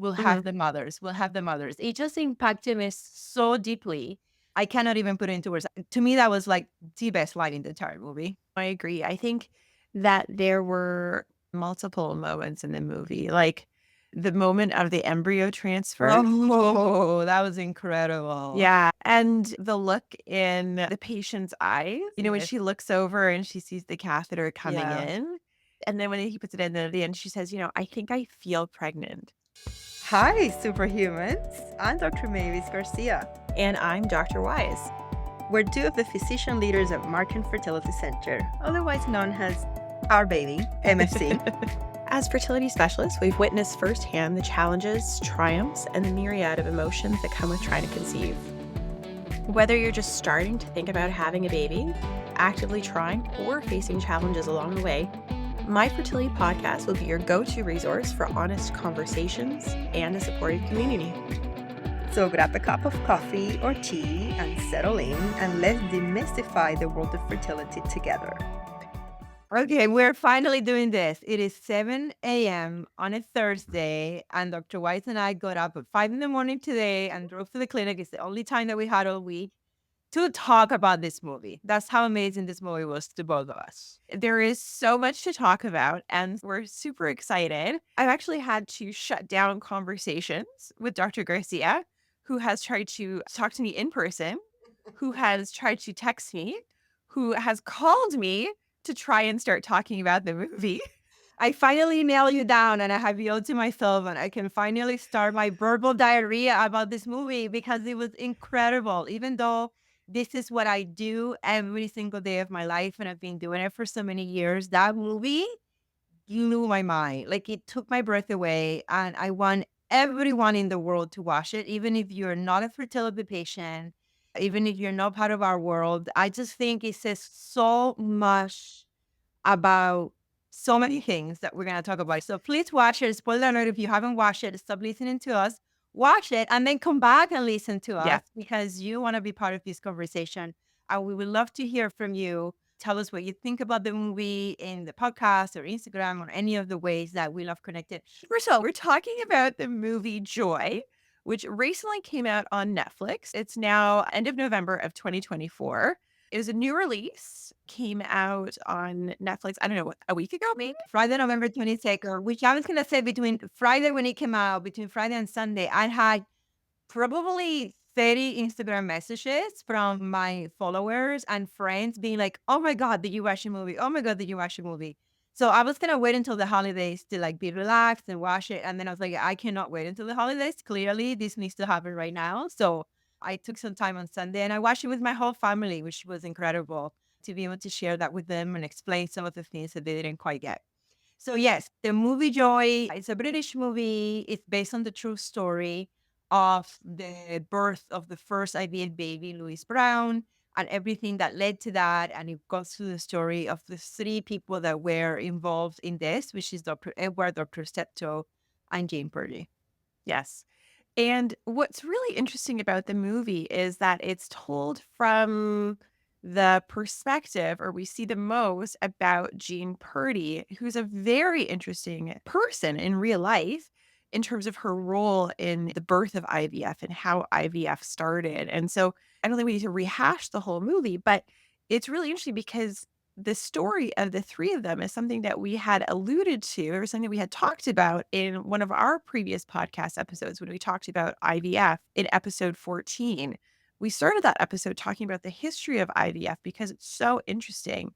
we'll Hmm. have the mothers. We'll have the mothers. It just impacted me so deeply. I cannot even put it into words. To me, that was like the best line in the entire movie. I agree. I think that there were multiple moments in the movie, like the moment of the embryo transfer. Oh, that was incredible. Yeah. And the look in the patient's eyes, when Yes. she looks over and she sees the catheter coming Yeah. in. And then when he puts it in at the end, she says, I think I feel pregnant. Hi, superhumans. I'm Dr. Mavis Garcia. And I'm Dr. Wise. We're two of the physician leaders at Markham Fertility Center, otherwise known as Our Baby, MFC. As fertility specialists, we've witnessed firsthand the challenges, triumphs, and the myriad of emotions that come with trying to conceive. Whether you're just starting to think about having a baby, actively trying, or facing challenges along the way, My Fertility Podcast will be your go-to resource for honest conversations and a supportive community. So grab a cup of coffee or tea and settle in, and let's demystify the world of fertility together. Okay, we're finally doing this. It is 7 a.m. on a Thursday, and Dr. Weiss and I got up at 5 in the morning today and drove to the clinic. It's the only time that we had all week to talk about this movie. That's how amazing this movie was to both of us. There is so much to talk about, and we're super excited. I've actually had to shut down conversations with Dr. Garcia, who has tried to talk to me in person, who has tried to text me, who has called me to try and start talking about the movie. I finally nailed you down, and I have yelled to myself, and I can finally start my verbal diarrhea about this movie because it was incredible. Even though this is what I do every single day of my life, and I've been doing it for so many years, that movie blew my mind. Like, it took my breath away, and I want everyone in the world to watch it, even if you're not a fertility patient, even if you're not part of our world. I just think it says so much about so many things that we're going to talk about. So please watch it. Spoiler alert, if you haven't watched it, stop listening to us. Watch it and then come back and listen to us Yeah. because you want to be part of this conversation. And we would love to hear from you. Tell us what you think about the movie in the podcast or Instagram or any of the ways that we love connected. First of all, we're talking about the movie Joy, which recently came out on Netflix. It's now end of November of 2024. It was a new release, came out on Netflix, I don't know, a week ago, maybe? Friday, November 22nd, which I was going to say between Friday when it came out, between Friday and Sunday, I had probably 30 Instagram messages from my followers and friends being like, "Oh my God, did you watch the movie? Oh my God, did you watch the movie?" So I was gonna wait until the holidays to like be relaxed and watch it. And then I was like, I cannot wait until the holidays. Clearly, this needs to happen right now. So I took some time on Sunday and I watched it with my whole family, which was incredible to be able to share that with them and explain some of the things that they didn't quite get. So yes, the movie Joy, it's a British movie. It's based on the true story of the birth of the first IVF baby, Louis Brown, and everything that led to that. And it goes through the story of the three people that were involved in this, which is Dr. Edward, Dr. Steptoe, and Jane Purdy. Yes. And what's really interesting about the movie is that it's told from the perspective, or we see the most about Jean Purdy, who's a very interesting person in real life in terms of her role in the birth of IVF and how IVF started. And so I don't think we need to rehash the whole movie, but it's really interesting because the story of the three of them is something that we had alluded to or something we had talked about in one of our previous podcast episodes when we talked about IVF in episode 14. We started that episode talking about the history of IVF because it's so interesting.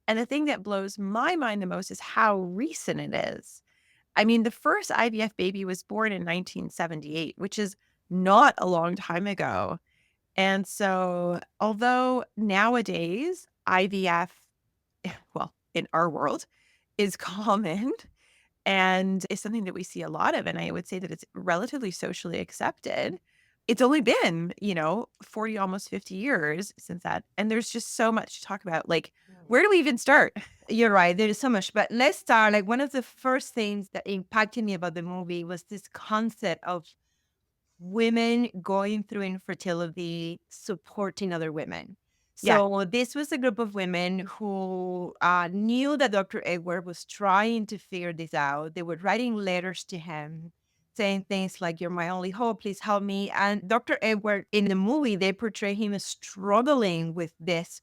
And the thing that blows my mind the most is how recent it is. I mean, the first IVF baby was born in 1978, which is not a long time ago. And so, although nowadays IVF, well, in our world, is common and is something that we see a lot of, and I would say that it's relatively socially accepted. It's only been, 40, almost 50 years since that. And there's just so much to talk about. Like, where do we even start? You're right. There is so much, but let's start. Like one of the first things that impacted me about the movie was this concept of women going through infertility, supporting other women. Yeah. So this was a group of women who knew that Dr. Edward was trying to figure this out. They were writing letters to him, saying things like, "You're my only hope, please help me." And Dr. Edward, in the movie, they portray him as struggling with this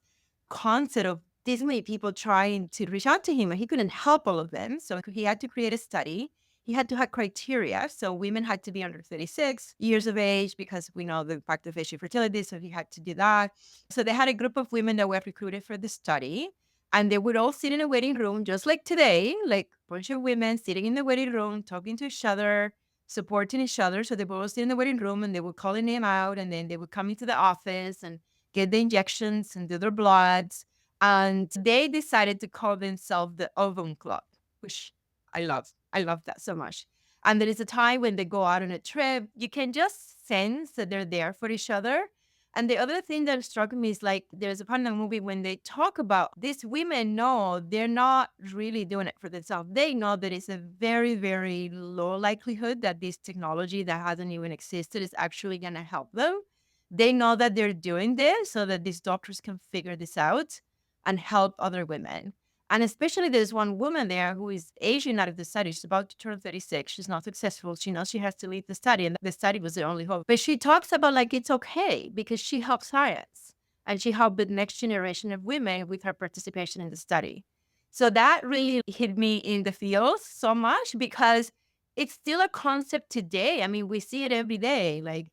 concept of this many people trying to reach out to him, and he couldn't help all of them. So he had to create a study. He had to have criteria. So women had to be under 36 years of age because we know the fact of age fertility. So he had to do that. So they had a group of women that were recruited for the study. And they would all sit in a waiting room, just like today, like a bunch of women sitting in the waiting room, talking to each other, supporting each other. So they would all sit in the waiting room and they would call their name out, and then they would come into the office and get the injections and do their bloods. And they decided to call themselves the Ovum Club, which I love. I love that so much. And there is a time when they go out on a trip, you can just sense that they're there for each other. And the other thing that struck me is like there's a part in the movie when they talk about these women know they're not really doing it for themselves. They know that it's a very, very low likelihood that this technology that hasn't even existed is actually going to help them. They know that they're doing this so that these doctors can figure this out and help other women. And especially there's one woman there who is aging out of the study. She's about to turn 36. She's not successful. She knows she has to leave the study, and the study was the only hope. But she talks about like it's okay because she helped science and she helped the next generation of women with her participation in the study. So that really hit me in the feels so much because it's still a concept today. I mean, we see it every day. Like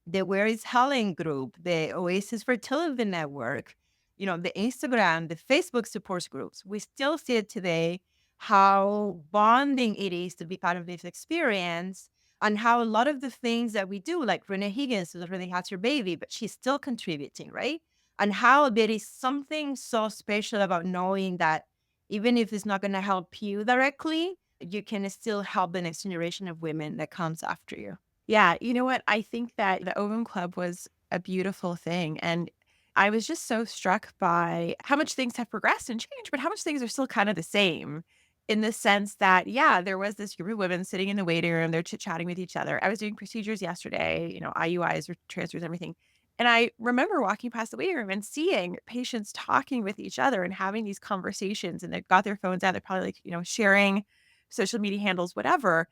the Where is Helen group, the Oasis Fertility Network, the Instagram, the Facebook supports groups. We still see it today, how bonding it is to be part of this experience and how a lot of the things that we do, like Renee Higgins, who already has her baby, but she's still contributing, right? And how there is something so special about knowing that even if it's not going to help you directly, you can still help the next generation of women that comes after you. Yeah, you know what? I think that the Ovum Club was a beautiful thing. And I was just so struck by how much things have progressed and changed, but how much things are still kind of the same in the sense that, yeah, there was this group of women sitting in the waiting room, they're chit-chatting with each other. I was doing procedures yesterday, IUIs or transfers, everything. And I remember walking past the waiting room and seeing patients talking with each other and having these conversations, and they've got their phones out. They're probably like, sharing social media handles, whatever.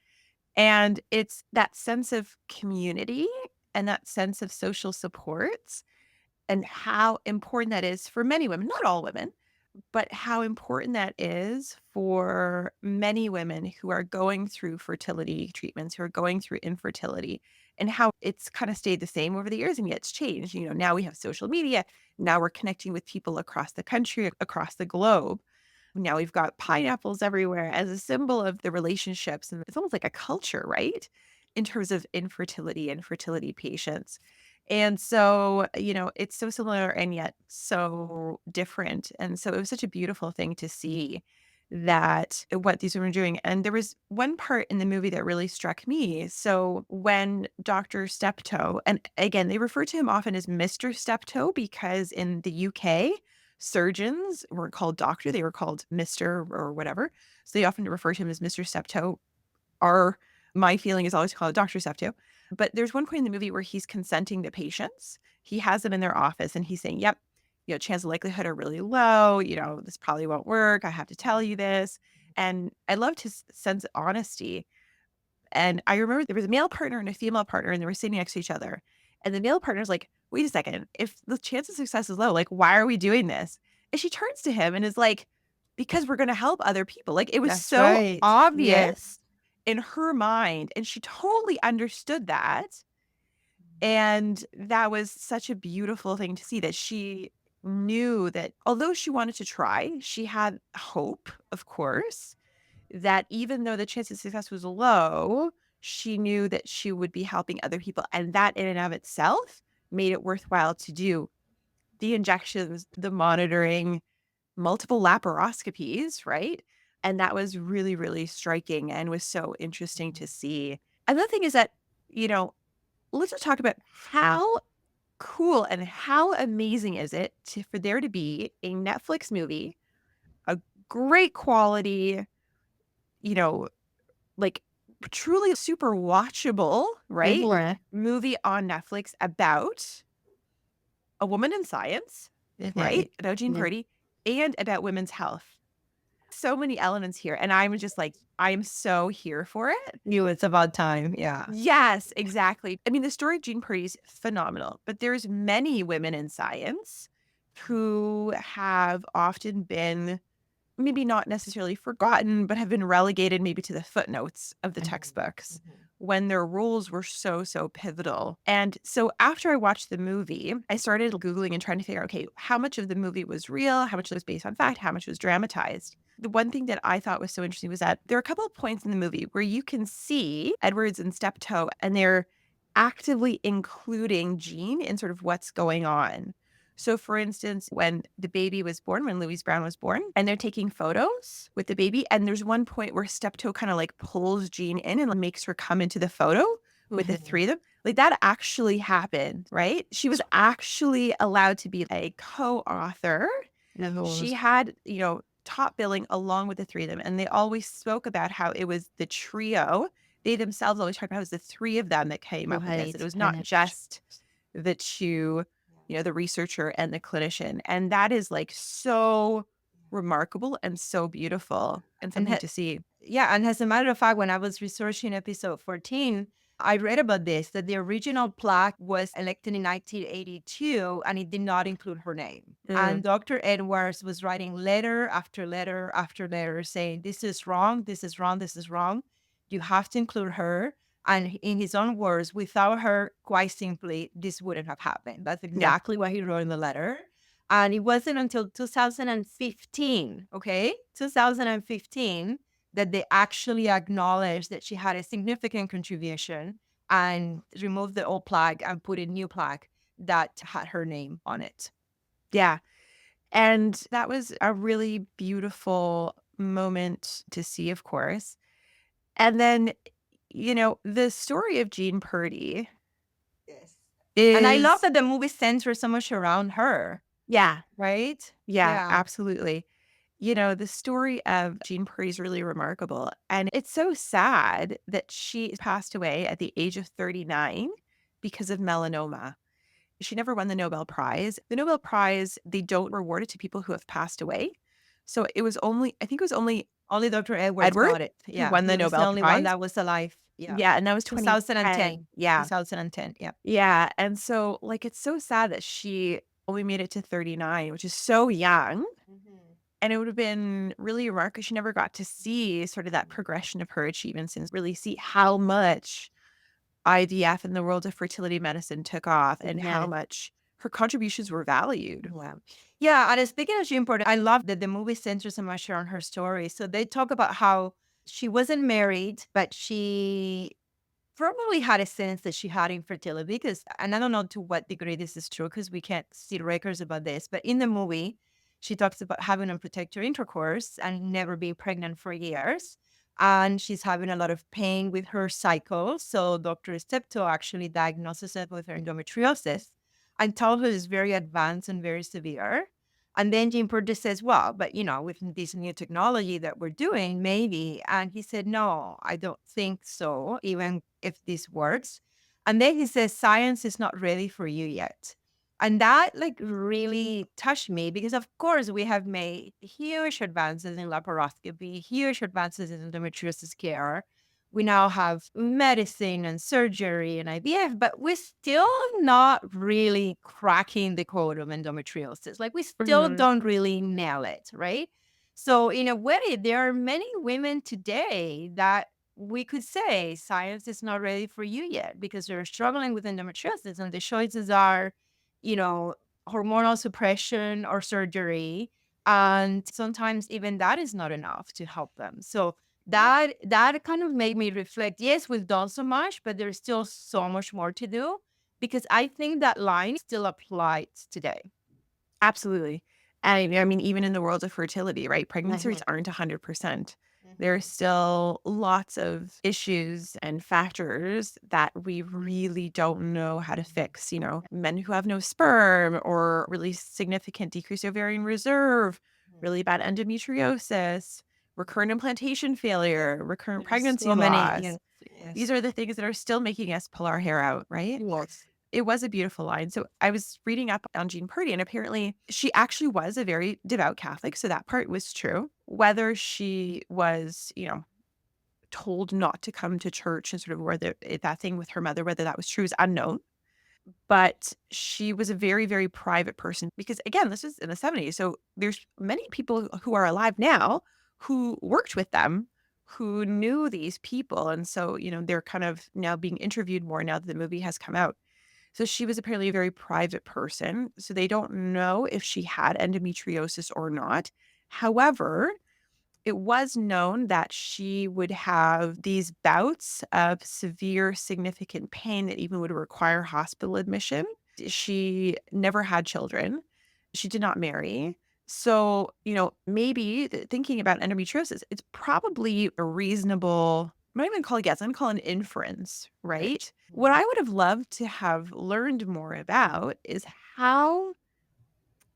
And it's that sense of community and that sense of social supports and how important that is for many women, not all women, but how important that is for many women who are going through fertility treatments, who are going through infertility, and how it's kind of stayed the same over the years and yet it's changed. Now we have social media. Now we're connecting with people across the country, across the globe. Now we've got pineapples everywhere as a symbol of the relationships. And it's almost like a culture, right? In terms of infertility and fertility patients. And so, it's so similar and yet so different. And so it was such a beautiful thing to see that what these women are doing. And there was one part in the movie that really struck me. So when Dr. Steptoe, and again, they refer to him often as Mr. Steptoe because in the UK, surgeons weren't called doctor, they were called Mr. or whatever. So they often refer to him as Mr. Steptoe. My feeling is always called Dr. Steptoe. But there's one point in the movie where he's consenting the patients. He has them in their office and he's saying, yep, chance of likelihood are really low. This probably won't work. I have to tell you this. And I loved his sense of honesty. And I remember there was a male partner and a female partner, and they were sitting next to each other. And the male partner's like, wait a second, if the chance of success is low, like, why are we doing this? And she turns to him and is like, because we're going to help other people. Like, it was That's so right. obvious Yes. in her mind. And she totally understood that. And that was such a beautiful thing to see, that she knew that although she wanted to try, she had hope, of course, that even though the chance of success was low, she knew that she would be helping other people. And that in and of itself made it worthwhile to do the injections, the monitoring, multiple laparoscopies, right? And that was really, really striking and was so interesting to see. Another thing is that, let's just talk about how cool and how amazing is it for there to be a Netflix movie, a great quality, like truly super watchable, right? Movie on Netflix about a woman in science, right? About Jean Yeah. Purdy and about women's health. so many elements here. And I'm just like, I'm so here for it. It's about time. Yeah. Yes, exactly. I mean, the story of Jean Purdy is phenomenal, but there's many women in science who have often been maybe not necessarily forgotten, but have been relegated maybe to the footnotes of the textbooks when their roles were so, so pivotal. And so after I watched the movie, I started Googling and trying to figure out, okay, how much of the movie was real? How much was based on fact? How much was dramatized? The one thing that I thought was so interesting was that there are a couple of points in the movie where you can see Edwards and Steptoe, and they're actively including Jean in sort of what's going on. So, for instance, when the baby was born, when Louise Brown was born, and they're taking photos with the baby, and there's one point where Steptoe kind of like pulls Jean in and makes her come into the photo with the three of them. Like that actually happened, right? She was actually allowed to be a co-author. She had, top billing along with the three of them. And they always spoke about how it was the trio. They themselves always talked about it was the three of them that came up with this. It was not just the two, the researcher and the clinician. And that is like so remarkable and so beautiful and something to see. Yeah. And as a matter of fact, when I was researching episode 14, I read about this, that the original plaque was elected in 1982 and it did not include her name. And Dr. Edwards was writing letter after letter after letter saying, this is wrong, this is wrong, this is wrong. You have to include her. And in his own words, without her, quite simply, this wouldn't have happened. That's exactly what he wrote in the letter. And it wasn't until 2015, 2015, that they actually acknowledged that she had a significant contribution and removed the old plaque and put a new plaque that had her name on it. Yeah. And that was a really beautiful moment to see, of course. And then, the story of Jean Purdy is... And I love that the movie centers so much around her. Yeah. Right? Yeah, absolutely. The story of Jean Purdy is really remarkable. And it's so sad that she passed away at the age of 39 because of melanoma. She never won the Nobel Prize. The Nobel Prize, they don't reward it to people who have passed away. So it was only Dr. Edwards got it. who won the He was Nobel the only Prize. one that was alive. Yeah. Yeah, and that was 2010. Yeah. 2010. Yeah. Yeah. And so it's so sad that she only made it to 39, which is so young. And it would have been really remarkable. She never got to see sort of that progression of her achievements and really see how much IVF and the world of fertility medicine took off and how much her contributions were valued. Wow. Yeah. And speaking of Jean Purdy, I love that the movie centers so much on her story. So they talk about how she wasn't married, but she probably had a sense that she had infertility and I don't know to what degree this is true because we can't see records about this, but in the movie, she talks about having unprotected intercourse and never being pregnant for years. And she's having a lot of pain with her cycle. So Dr. Steptoe actually diagnoses her with endometriosis and tells her it's very advanced and very severe. And then Jean Purdy says, well, but with this new technology that we're doing, maybe. And he said, no, I don't think so, even if this works. And then he says, science is not ready for you yet. And that really touched me because, of course, we have made huge advances in laparoscopy, huge advances in endometriosis care. We now have medicine and surgery and IVF, but we're still not really cracking the code of endometriosis. We still don't really nail it, right? So in a way, there are many women today that we could say science is not ready for you yet because they're struggling with endometriosis and the choices are, hormonal suppression or surgery. And sometimes even that is not enough to help them. So that kind of made me reflect. Yes, we've done so much, but there's still so much more to do because I think that line still applies today. Absolutely. And I mean, even in the world of fertility, right? Pregnancy rates aren't 100%. There are still lots of issues and factors that we really don't know how to fix. Men who have no sperm or really significant decreased ovarian reserve, really bad endometriosis, recurrent implantation failure, recurrent pregnancy loss. Yes. These are the things that are still making us pull our hair out, right? Yes. It was a beautiful line. So I was reading up on Jean Purdy, and apparently she actually was a very devout Catholic. So that part was true. Whether she was, told not to come to church and sort of whether that thing with her mother, whether that was true is unknown. But she was a very, very private person because, again, this is in the 70s. So there's many people who are alive now who worked with them, who knew these people. And so, they're kind of now being interviewed more now that the movie has come out. So she was apparently a very private person. So they don't know if she had endometriosis or not. However, it was known that she would have these bouts of severe, significant pain that even would require hospital admission. She never had children. She did not marry. So, maybe thinking about endometriosis, it's probably a reasonable, I'm not even call it guess, I'm going to call it an inference, right? What I would have loved to have learned more about is how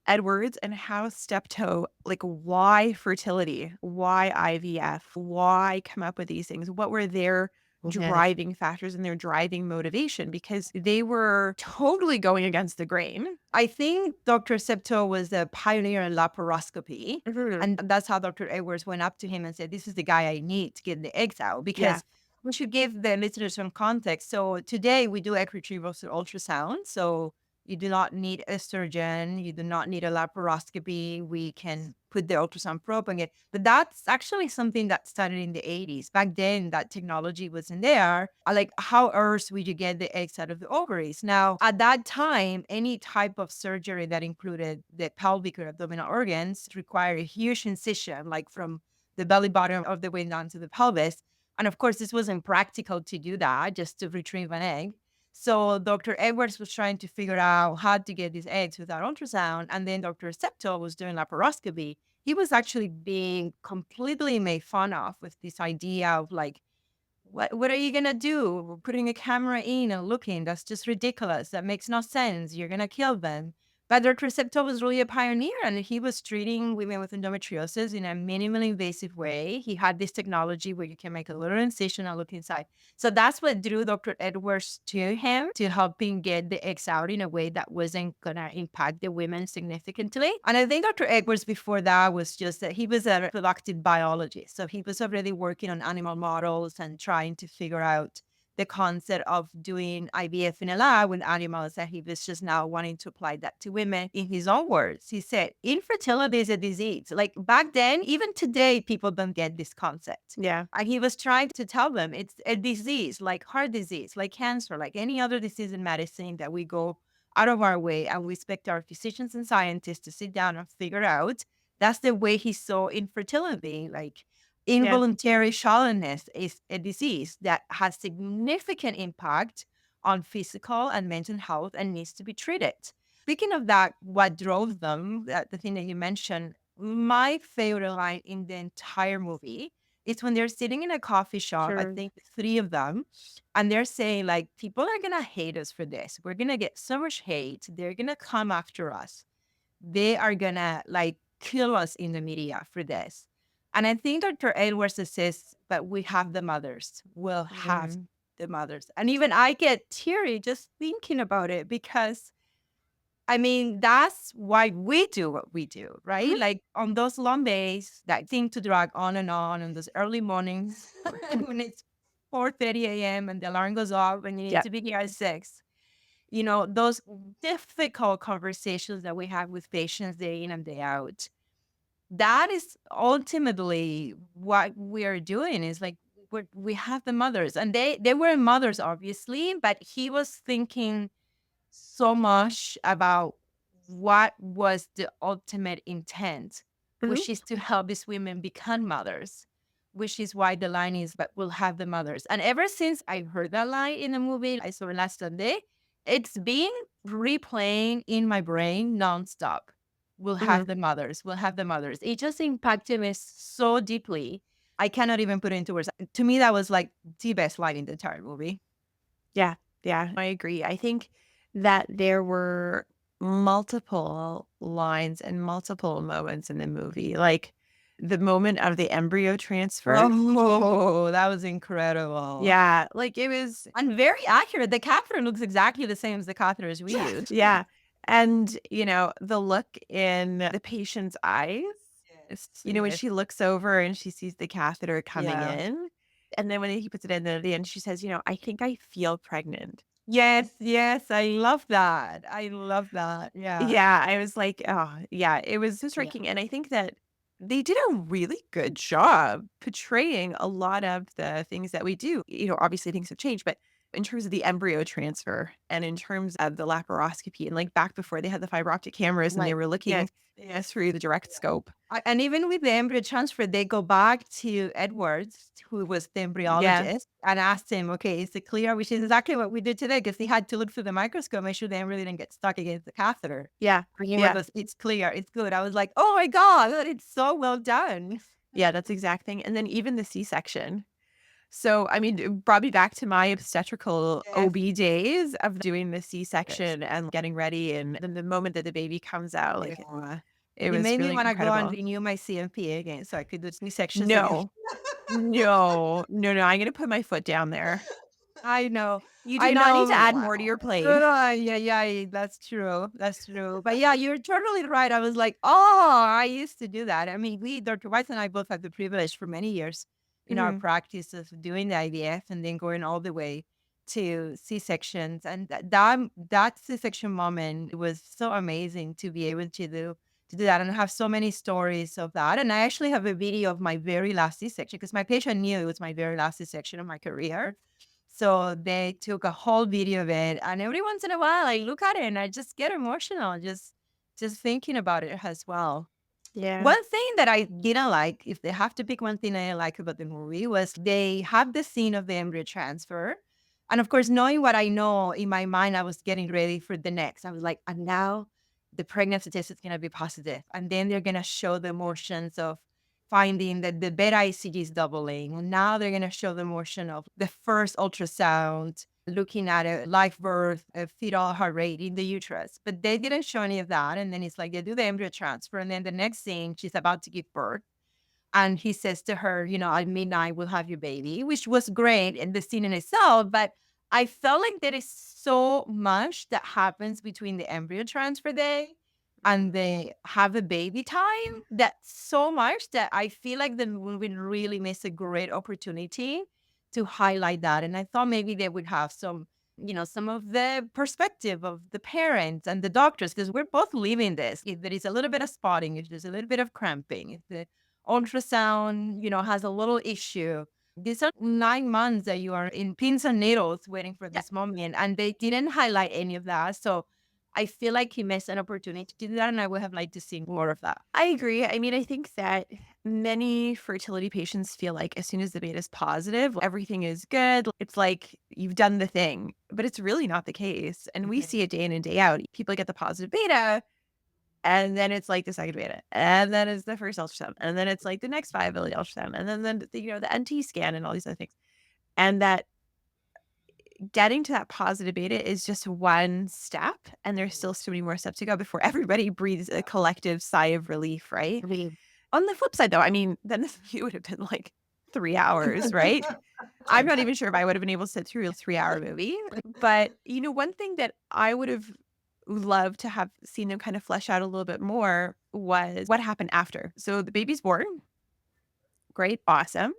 Edwards and how Steptoe, like why fertility, why IVF, why come up with these things? What were their driving factors and their driving motivation? Because they were totally going against the grain. I think Dr. Septo was a pioneer in laparoscopy. Mhm. And that's how Dr. Edwards went up to him and said, this is the guy I need to get the eggs out. Because we should give the listeners some context. So today we do egg retrieval through ultrasound. So you do not need a surgeon. You do not need a laparoscopy. We can put the ultrasound probe on it. But that's actually something that started in the 80s. Back then, that technology wasn't there. Like, how else would you get the eggs out of the ovaries? Now, at that time, any type of surgery that included the pelvic or abdominal organs required a huge incision, like from the belly button all the way down to the pelvis. And of course, this wasn't practical to do that, just to retrieve an egg. So Dr. Edwards was trying to figure out how to get these eggs without ultrasound. And then Dr. Septo was doing laparoscopy. He was actually being completely made fun of with this idea of like, what are you going to do? We're putting a camera in and looking. That's just ridiculous. That makes no sense. You're going to kill them. But Dr. Septo was really a pioneer, and he was treating women with endometriosis in a minimally invasive way. He had this technology where you can make a little incision and look inside. So that's what drew Dr. Edwards to him, to helping get the eggs out in a way that wasn't going to impact the women significantly. And I think Dr. Edwards before that was just that he was a reproductive biologist. So he was already working on animal models and trying to figure out the concept of doing IVF in a lab with animals, and he was just now wanting to apply that to women. In his own words, he said, infertility is a disease. Like back then, even today, people don't get this concept. Yeah. And he was trying to tell them it's a disease, like heart disease, like cancer, like any other disease in medicine that we go out of our way and we expect our physicians and scientists to sit down and figure out. That's the way he saw infertility. Like involuntary shallowness is a disease that has significant impact on physical and mental health and needs to be treated. Speaking of that, what drove them, the thing that you mentioned, my favorite line in the entire movie is when they're sitting in a coffee shop, I think three of them, and they're saying like, people are going to hate us for this. We're going to get so much hate. They're going to come after us. They are going to like kill us in the media for this. And I think Dr. Edwards says, but we have the mothers. We'll have the mothers. And even I get teary just thinking about it because, I mean, that's why we do what we do, right? Like on those long days that seem to drag on and those early mornings when it's 4:30 a.m. and the alarm goes off and you need to be here at 6. Those difficult conversations that we have with patients day in and day out. That is ultimately what we are doing is like we have the mothers and they were mothers, obviously, but he was thinking so much about what was the ultimate intent, which is to help these women become mothers, which is why the line is, but we'll have the mothers. And ever since I heard that line in the movie, I saw it last Sunday, it's been replaying in my brain nonstop. We'll have the mothers. We'll have the mothers. It just impacted me so deeply. I cannot even put it into words. To me, that was like the best line in the entire movie. Yeah, I agree. I think that there were multiple lines and multiple moments in the movie. Like the moment of the embryo transfer. Oh, that was incredible. Yeah, like it was, And very accurate. The catheter looks exactly the same as the catheters we use. yeah. And, the look in the patient's eyes, Yes, when yes. she looks over and she sees the catheter coming Yeah. in. And then when he puts it in at the end, she says, I think I feel pregnant. Yes, yes. I love that. I love that. Yeah. Yeah, I was like, oh, yeah, it was so Yeah. striking. And I think that they did a really good job portraying a lot of the things that we do. Obviously things have changed, but in terms of the embryo transfer and in terms of the laparoscopy and like back before they had the fiber optic cameras and they Right. were looking Yes. Yes. through the direct scope. And even with the embryo transfer, they go back to Edwards, who was the Yeah. embryologist, and asked him, okay, is it clear? Which is exactly what we did today, because he had to look through the microscope, make sure the embryo didn't get stuck against the catheter. Yeah. And he Yeah. was, it's clear, it's good. I was like, oh my God, it's so well done. Yeah. That's the exact thing. And then even the C-section. So, I mean, it brought me back to my obstetrical Yes. OB days of doing the Yes. C-section and getting ready. And then the moment that the baby comes out, like, Yeah. it It was made me really want to go and incredible. renew my CMP again so I could do C-sections again. No, no, no, no. I'm going to put my foot down there. I know. You do I not need to know. add Wow. more to your plate. Yeah, yeah, that's true. That's true. But yeah, you're totally right. I was like, oh, I used to do that. I mean, Dr. Weiss and I both had the privilege for many years in our Mhm. practice of doing the IVF and then going all the way to C-sections. And that C-section moment was so amazing to be able to do that. And I have so many stories of that. And I actually have a video of my very last C-section because my patient knew it was my very last C-section of my career. So they took a whole video of it, and every once in a while, I look at it and I just get emotional, just thinking about it as well. Yeah. One thing that I didn't like, if they have to pick one thing I didn't like about the movie, was they have the scene of the embryo transfer. And of course, knowing what I know in my mind, I was getting ready for the next. I was like, and now the pregnancy test is going to be positive. And then they're going to show the motions of finding that the beta ICG is doubling. And now they're going to show the motion of the first ultrasound, looking at a live birth, a fetal heart rate in the uterus. But they didn't show any of that. And then it's like they do the embryo transfer. And then the next thing, she's about to give birth. And he says to her, at midnight, we'll have your baby, which was great in the scene in itself. But I felt like there is so much that happens between the embryo transfer day and the have a baby time, that's so much that I feel like the movie really missed a great opportunity to highlight that. And I thought maybe they would have some of the perspective of the parents and the doctors, because we're both living this. If there is a little bit of spotting, if there's a little bit of cramping, if the ultrasound, has a little issue. These are 9 months that you are in pins and needles waiting for Yeah. this moment, and they didn't highlight any of that. So I feel like he missed an opportunity to do that, and I would have liked to see more of that. I agree. I mean, I think that many fertility patients feel like as soon as the beta is positive, everything is good. It's like you've done the thing, but it's really not the case. And we see it day in and day out. People get the positive beta, and then it's like the second beta, and then it's the first ultrasound, and then it's like the next viability ultrasound, and then the NT scan and all these other things. And that getting to that positive beta is just one step, and there's still so many more steps to go before everybody breathes a collective sigh of relief, right? On the flip side, though, I mean, then this movie would have been like 3 hours, right? I'm not even sure if I would have been able to sit through a 3-hour movie. But, one thing that I would have loved to have seen them kind of flesh out a little bit more was what happened after. So the baby's born. Great. Awesome.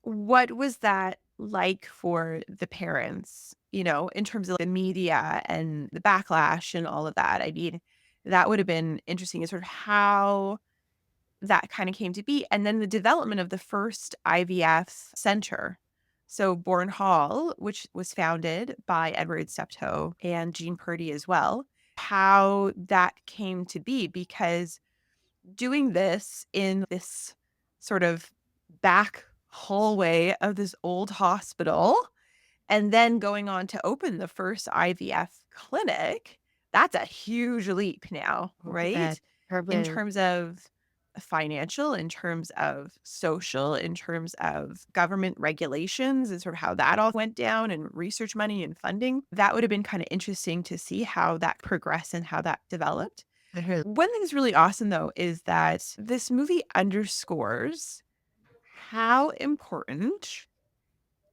What was that like for the parents, in terms of the media and the backlash and all of that? I mean, that would have been interesting, is sort of how that kind of came to be. And then the development of the first IVF center. So Bourne Hall, which was founded by Edward Steptoe and Jean Purdy as well, how that came to be, because doing this in this sort of back hallway of this old hospital and then going on to open the first IVF clinic, that's a huge leap now, right? In terms of financial, in terms of social, in terms of government regulations and sort of how that all went down and research money and funding. That would have been kind of interesting to see how that progressed and how that developed. One thing that's really awesome, though, is that this movie underscores how important,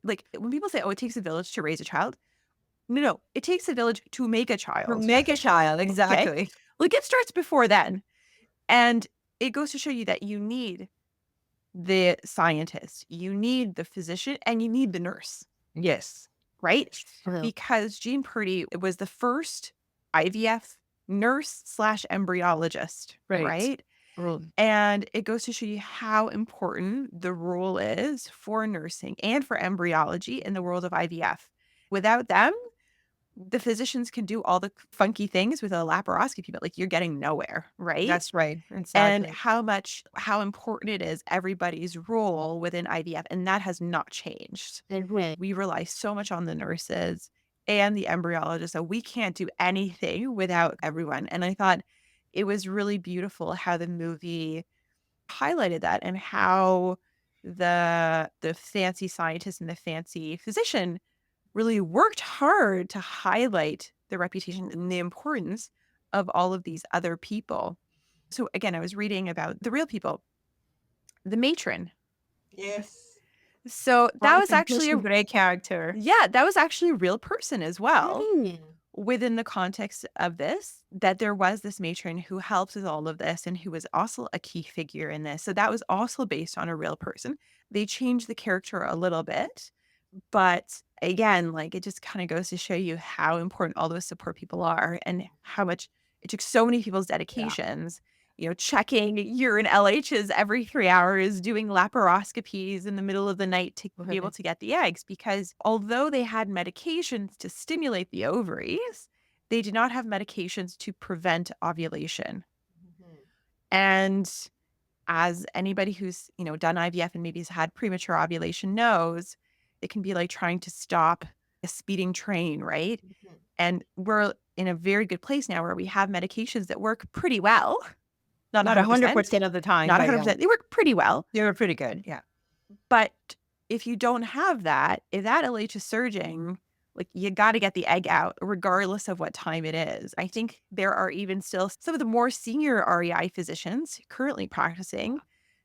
like when people say, oh, it takes a village to raise a child. No, it takes a village to make a To child. make a child, Okay. exactly. Like it starts before then. And it goes to show you that you need the scientist, you need the physician, and you need the nurse, Yes. right? Because Jean Purdy was the first IVF nurse slash embryologist, right? And it goes to show you how important the role is for nursing and for embryology in the world of IVF. Without them, the physicians can do all the funky things with a laparoscopy, but like you're getting nowhere, right? That's right. And Exactly. how important it is everybody's role within IVF. And that has not changed. We rely so much on the nurses and the embryologists that we can't do anything without everyone. And I thought it was really beautiful how the movie highlighted that and how the fancy scientist and the fancy physician really worked hard to highlight the reputation and the importance of all of these other people. So again, I was reading about the real people, the matron. Yes. So that was actually a great character. that was actually a real person as well. Within the context of this, that there was this matron who helped with all of this and who was also a key figure in this. So that was also based on a real person. They changed the character a little bit, but again, like it just kind of goes to show you how important all those support people are and how much it took so many people's dedications, checking urine LHs every 3 hours, doing laparoscopies in the middle of the night to be able to get the eggs. Because although they had medications to stimulate the ovaries, they did not have medications to prevent ovulation. And as anybody who's, done IVF and maybe has had premature ovulation knows, it can be like trying to stop a speeding train, right? And we're in a very good place now where we have medications that work pretty well. Not Not 100% of the time. Not but 100%. They work pretty well. They were pretty good. Yeah. But if you don't have that, if that LH is surging, like you got to get the egg out regardless of what time it is. I think there are even still some of the more senior REI physicians currently practicing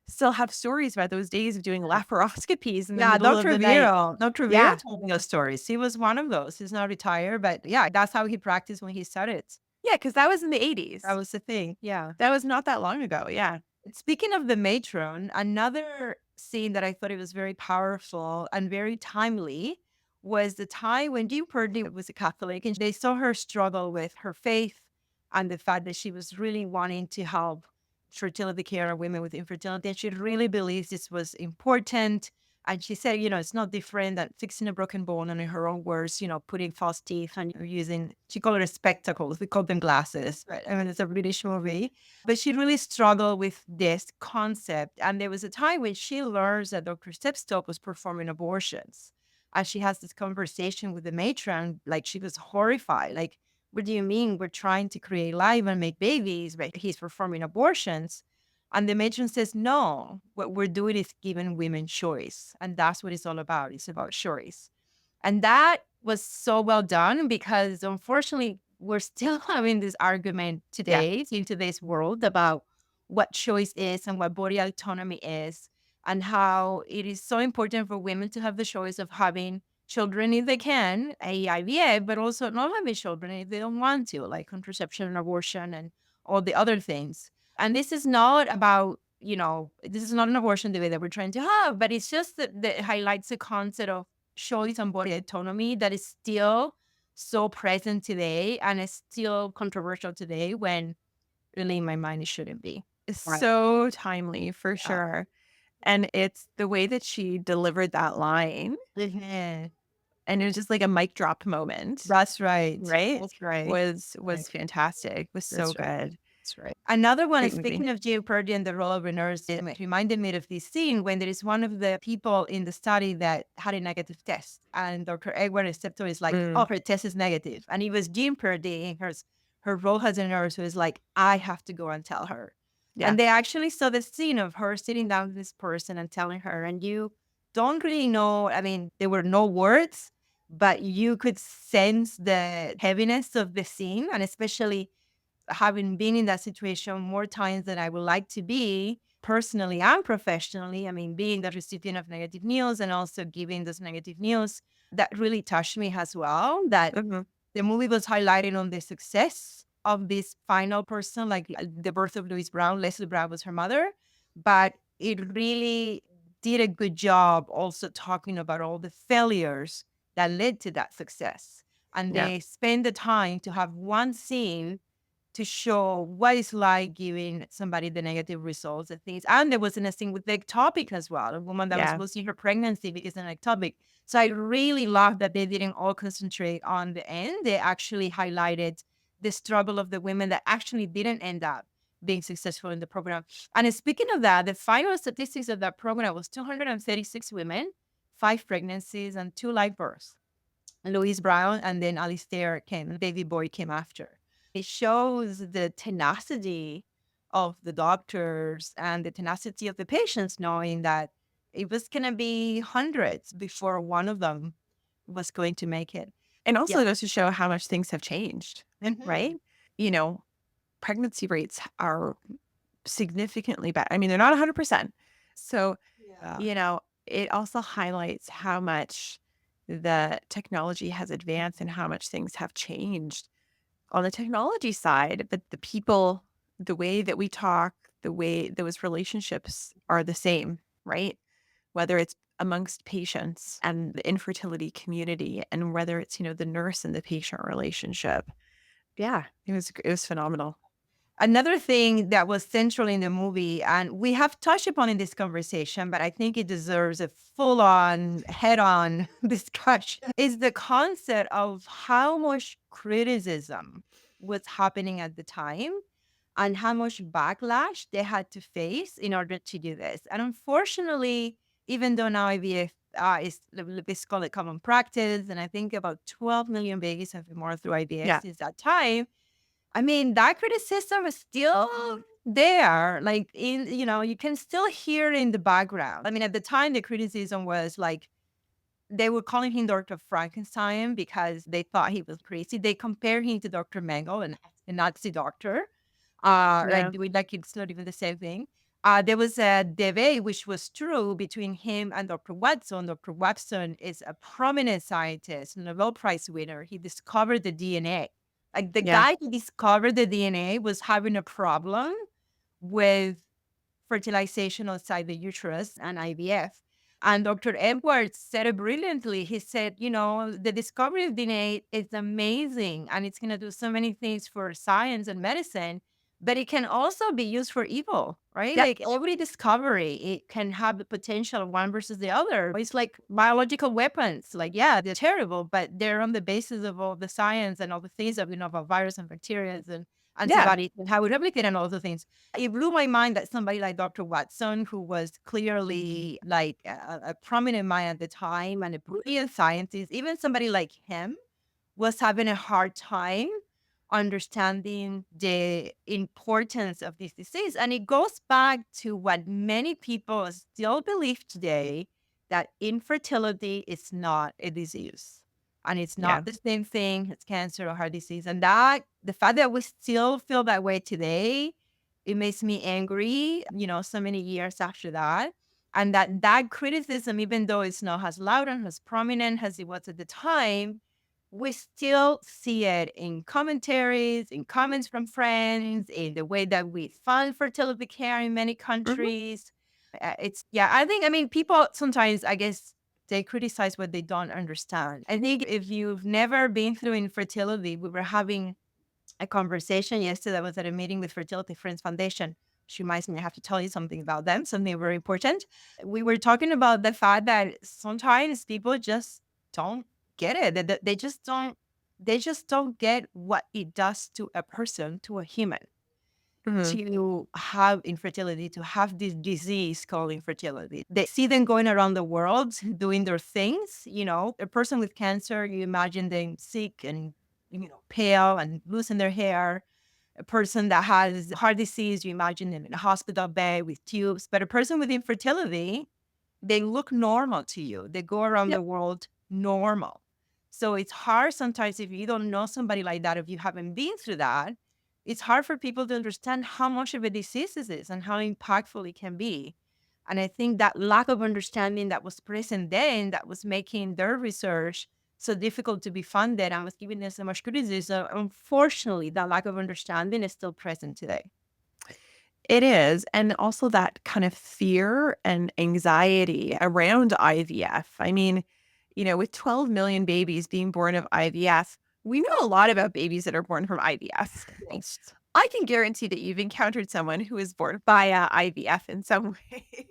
still have stories about those days of doing laparoscopies in the middle of the night. Dr. Vero told me those stories. He was one of those. He's now retired, but yeah, that's how he practiced when he started. Yeah, because that was in the 80s. That was the thing. Yeah. That was not that long ago. Yeah. Speaking of the matron, another scene that I thought it was very powerful and very timely was the time when Jean Purdy was a Catholic and they saw her struggle with her faith and the fact that she was really wanting to help fertility care of women with infertility. And she really believes this was important. And she said, it's not different than fixing a broken bone, and in her own words, putting false teeth and using, she called it spectacles. We call them glasses. Right? I mean, it's a British movie. But she really struggled with this concept. And there was a time when she learns that Dr. Stepstock was performing abortions. And she has this conversation with the matron, like she was horrified. Like, what do you mean we're trying to create life and make babies, but he's performing abortions? And the matron says, no, what we're doing is giving women choice. And that's what it's all about. It's about choice. And that was so well done because unfortunately, we're still having this argument today in today's world about what choice is and what body autonomy is and how it is so important for women to have the choice of having children if they can, IVF, but also not having children if they don't want to, like contraception and abortion and all the other things. And this is not about, this is not an abortion debate that we're trying to have, but it's just that it highlights the concept of choice and body autonomy that is still so present today and is still controversial today when really in my mind it shouldn't be. It's so timely for sure. And it's the way that she delivered that line. And it was just like a mic drop moment. That's right. Right? That's right. Was fantastic. Was so good. That's right. Another one, Great speaking movie. of Jean Purdy and the role of a nurse, it reminded me of this scene when there is one of the people in the study that had a negative test. And Dr. Edward Steptoe is like, oh, her test is negative. And it was Jean Purdy, her role as a nurse, who is like, I have to go and tell her. Yeah. And they actually saw the scene of her sitting down with this person and telling her, and you don't really know, I mean, there were no words, but you could sense the heaviness of the scene, and especially having been in that situation more times than I would like to be personally and professionally. I mean, being the recipient of negative news and also giving those negative news, that really touched me as well. That Mhm. the movie was highlighting on the success of this final person, like the birth of Louise Brown. Leslie Brown was her mother, but it really did a good job also talking about all the failures that led to that success. And Yeah. they spend the time to have one scene to show what it's like giving somebody the negative results and things. And there was an scene with the ectopic as well, a woman that was Yeah. losing her pregnancy because of an ectopic. So I really love that they didn't all concentrate on the end. They actually highlighted the struggle of the women that actually didn't end up being successful in the program. And speaking of that, the final statistics of that program was 236 women, 5 pregnancies, and 2 live births. Louise Brown and then Alistair came, the baby boy came after. It shows the tenacity of the doctors and the tenacity of the patients, knowing that it was going to be hundreds before one of them was going to make it. And Yeah. also goes to show how much things have changed, Mhm. right? You know, pregnancy rates are significantly better. I mean, they're not 100%. So, Yeah. it also highlights how much the technology has advanced and how much things have changed on the technology side. But the people, the way that we talk, the way those relationships are the same, right? Whether it's amongst patients and the infertility community, and whether it's, the nurse and the patient relationship. Yeah, it was phenomenal. Another thing that was central in the movie, and we have touched upon in this conversation, but I think it deserves a full on, head on discussion, is the concept of how much criticism was happening at the time and how much backlash they had to face in order to do this. And unfortunately, even though now IVF is, let's call it common practice, and I think about 12 million babies have been born through IVF Yeah. since that time. I mean, that criticism is still there. Like you can still hear it in the background. I mean, at the time, the criticism was like they were calling him Dr. Frankenstein because they thought he was crazy. They compared him to Dr. Mengele, a Nazi doctor. Yeah. Like it's not even the same thing. There was a debate, which was true, between him and Dr. Watson. Dr. Watson is a prominent scientist, Nobel Prize winner. He discovered the DNA. Like the Yeah. guy who discovered the DNA was having a problem with fertilization outside the uterus and IVF. And Dr. Edwards said it brilliantly. He said, the discovery of DNA is amazing and it's going to do so many things for science and medicine, but it can also be used for evil, right? Yeah. Like every discovery, it can have the potential of one versus the other. It's like biological weapons. Like, yeah, they're terrible, but they're on the basis of all the science and all the things that we know about virus and bacteria and Yeah. antibodies and how we replicate and all the things. It blew my mind that somebody like Dr. Watson, who was clearly like a prominent mind at the time and a brilliant scientist, even somebody like him was having a hard time understanding the importance of this disease. And it goes back to what many people still believe today, that infertility is not a disease. And it's Yeah. not the same thing as cancer or heart disease. And that the fact that we still feel that way today, it makes me angry, so many years after that. And that criticism, even though it's not as loud and as prominent as it was at the time, we still see it in commentaries, in comments from friends, in the way that we fund fertility care in many Mhm. countries. I think, I mean, people sometimes, I guess, they criticize what they don't understand. I think if you've never been through infertility, we were having a conversation yesterday. I was at a meeting with Fertility Friends Foundation. She reminds me I have to tell you something about them, something very important. We were talking about the fact that sometimes people just don't get it. They just don't get what it does to a person, to a human, Mhm. to have infertility, to have this disease called infertility. They see them going around the world doing their things. A person with cancer, you imagine them sick and pale and losing their hair. A person that has heart disease, you imagine them in a hospital bed with tubes. But a person with infertility, they look normal to you. They go around Yep. the world normal. So it's hard sometimes if you don't know somebody like that, if you haven't been through that, it's hard for people to understand how much of a disease this is and how impactful it can be. And I think that lack of understanding that was present then, that was making their research so difficult to be funded and was giving them so much criticism, unfortunately, that lack of understanding is still present today. It is. And also that kind of fear and anxiety around IVF. I mean, with 12 million babies being born of IVF, we know a lot about babies that are born from IVF. Yes. I can guarantee that you've encountered someone who is born via IVF in some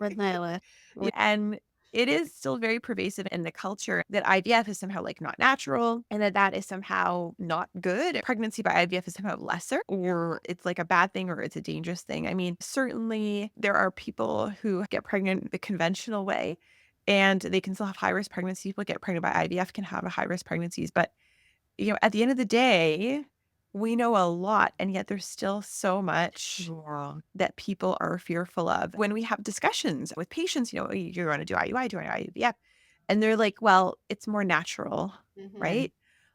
way. And it is still very pervasive in the culture that IVF is somehow like not natural and that is somehow not good. Pregnancy by IVF is somehow lesser, or it's like a bad thing, or it's a dangerous thing. I mean, certainly there are people who get pregnant the conventional way and they can still have high risk pregnancies. People get pregnant by IVF can have high risk pregnancies. But, at the end of the day, we know a lot, and yet there's still so much that people are fearful of. When we have discussions with patients, you want to do IUI, do IVF, and they're like, well, it's more natural, right?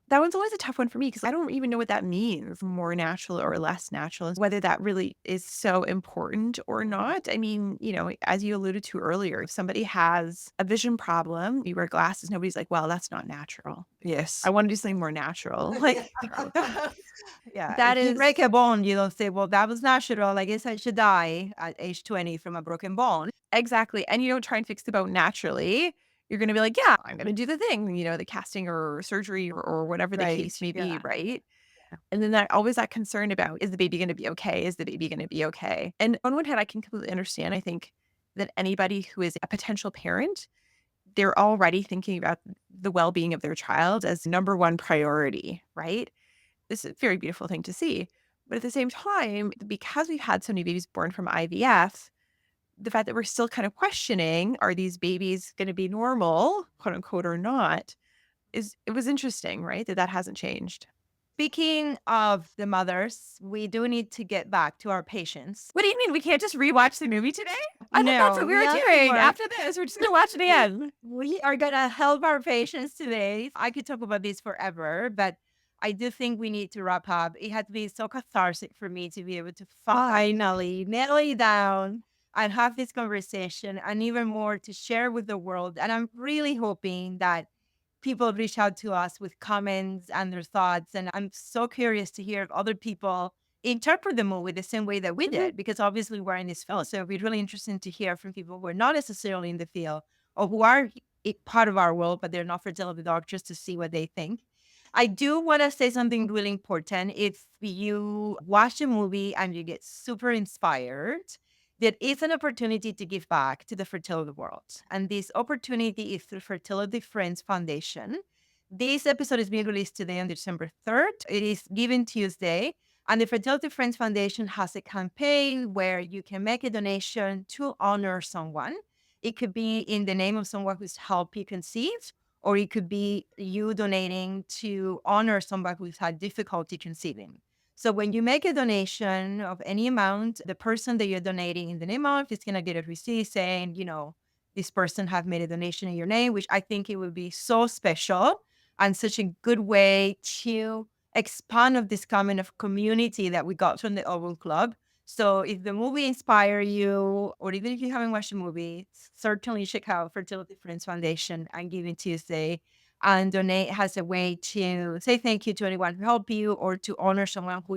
That one's always a tough one for me because I don't even know what that means, more natural or less natural, whether that really is so important or not. I mean, as you alluded to earlier, if somebody has a vision problem, you wear glasses, nobody's like, well, that's not natural. Yes. I want to do something more natural. Like, yeah, That if you is, break a bone, you don't say, well, that was natural. I guess I should die at age 20 from a broken bone. exactly. And you don't try and fix the bone naturally. You're going to be like, yeah, I'm going to do the thing, the casting or surgery or whatever the case may be, right? And then always that concern about, is the baby going to be okay? Is the baby going to be okay? And on one hand, I can completely understand. I think that anybody who is a potential parent, they're already thinking about the well-being of their child as number one priority, right? This is a very beautiful thing to see. But at the same time, because we've had so many babies born from IVF, the fact that we're still kind of questioning, are these babies going to be normal, quote unquote, or not, it was interesting, right? That hasn't changed. Speaking of the mothers, we do need to get back to our patients. What do you mean? We can't just rewatch the movie today? I thought that's what we were doing. After this, we're just going to watch it again. We are going to help our patients today. I could talk about this forever, but I do think we need to wrap up. It had to be so catharsic for me to be able to finally nail it down and have this conversation, and even more to share with the world. And I'm really hoping that people reach out to us with comments and their thoughts. And I'm so curious to hear if other people interpret the movie the same way that we did, because obviously we're in this field. So it'd be really interesting to hear from people who are not necessarily in the field or who are part of our world, but they're not fertility doctors, to see what they think. I do want to say something really important. If you watch a movie and you get super inspired, there is an opportunity to give back to the fertility world. And this opportunity is through Fertility Friends Foundation. This episode is being released today on December 3rd. It is Giving Tuesday. And the Fertility Friends Foundation has a campaign where you can make a donation to honor someone. It could be in the name of someone who's helped you conceive, or it could be you donating to honor someone who's had difficulty conceiving. So when you make a donation of any amount, the person that you're donating in the name of is going to get a receipt saying, this person have made a donation in your name, which I think it would be so special and such a good way to expand of this kind of community that we got from the Oval Club. So if the movie inspire you, or even if you haven't watched the movie, certainly check out Fertility Friends Foundation and Giving Tuesday. And donate has a way to say thank you to anyone who helped you, or to honor someone who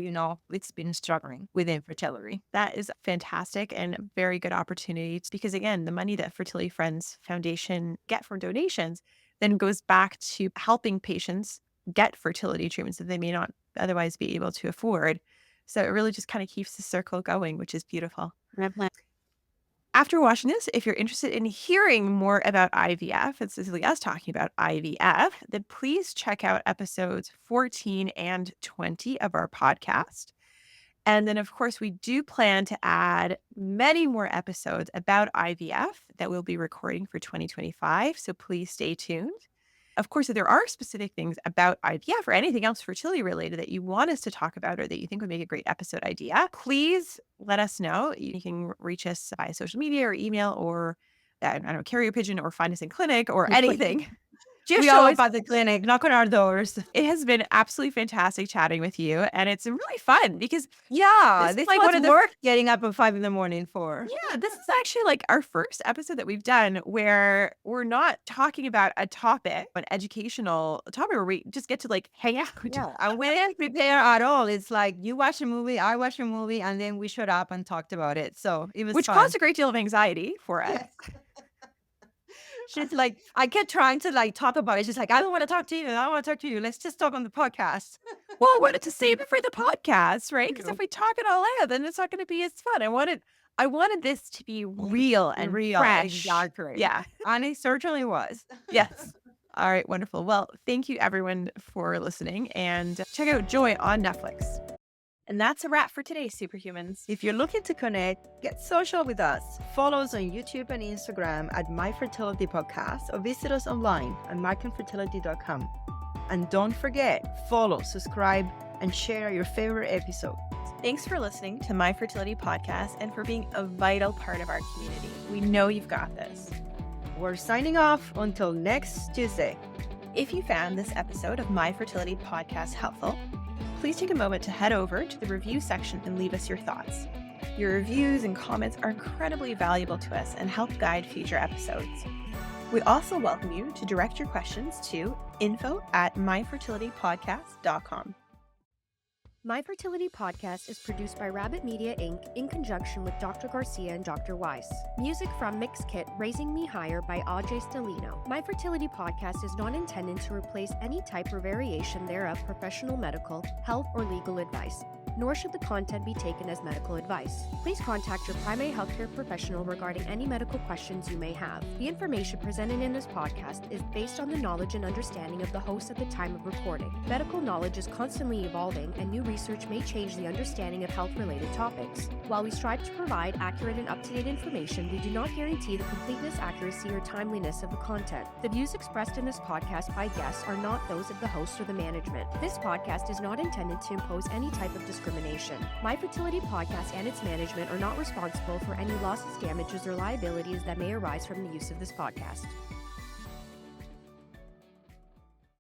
it's been struggling with infertility. That is fantastic and a very good opportunity, because again, the money that Fertility Friends Foundation get from donations then goes back to helping patients get fertility treatments that they may not otherwise be able to afford. So it really just kind of keeps the circle going, which is beautiful. After watching this, if you're interested in hearing more about IVF, and specifically us talking about IVF, then please check out episodes 14 and 20 of our podcast. And then, of course, we do plan to add many more episodes about IVF that we'll be recording for 2025. So please stay tuned. Of course, if there are specific things about IVF or anything else fertility related that you want us to talk about or that you think would make a great episode idea, please let us know. You can reach us via social media or email, or carrier pigeon, or find us in clinic or anything. Just We show always up at the clinic, knock on our doors. It has been absolutely fantastic chatting with you, and it's really fun because Yeah, this is this like was one of the worth getting up at 5 in the morning for. yeah, this is actually like our first episode that we've done where we're not talking about a topic, an educational topic where we just get to like hang out. Yeah, and we didn't prepare at all. It's like you watch a movie, I watch a movie, and then we showed up and talked about it. So it was Which fun. caused a great deal of anxiety for us. Yes. She's like, I kept trying to like talk about it. She's like, I don't want to talk to you. I don't want to talk to you. Let's just talk on the podcast. Well, I wanted to save it for the podcast, right? Because True. if we talk it all out, then it's not going to be as fun. I wanted this to be real and Real, fresh. exactly. Yeah. And it certainly was. Yes. All right. Wonderful. Well, thank you everyone for listening, and check out Joy on Netflix. And that's a wrap for today, Superhumans. If you're looking to connect, get social with us. Follow us on YouTube and Instagram at My Fertility Podcast or visit us online at markandfertility.com. And don't forget, follow, subscribe, and share your favorite episode. Thanks for listening to My Fertility Podcast and for being a vital part of our community. We know you've got this. We're signing off until next Tuesday. If you found this episode of My Fertility Podcast helpful, please take a moment to head over to the review section and leave us your thoughts. Your reviews and comments are incredibly valuable to us and help guide future episodes. We also welcome you to direct your questions to info@myfertilitypodcast.com. My Fertility Podcast is produced by Rabbit Media Inc. in conjunction with Dr. Garcia and Dr. Weiss. Music from Mix Kit Raising Me Higher by Ajay Stelino. My Fertility Podcast is not intended to replace any type or variation thereof professional medical, health, or legal advice, nor should the content be taken as medical advice. Please contact your primary healthcare professional regarding any medical questions you may have. The information presented in this podcast is based on the knowledge and understanding of the host at the time of recording. Medical knowledge is constantly evolving, and new research may change the understanding of health-related topics. While we strive to provide accurate and up-to-date information, we do not guarantee the completeness, accuracy, or timeliness of the content. The views expressed in this podcast by guests are not those of the host or the management. This podcast is not intended to impose any type of discrimination. My Fertility Podcast and its management are not responsible for any losses, damages, or liabilities that may arise from the use of this podcast.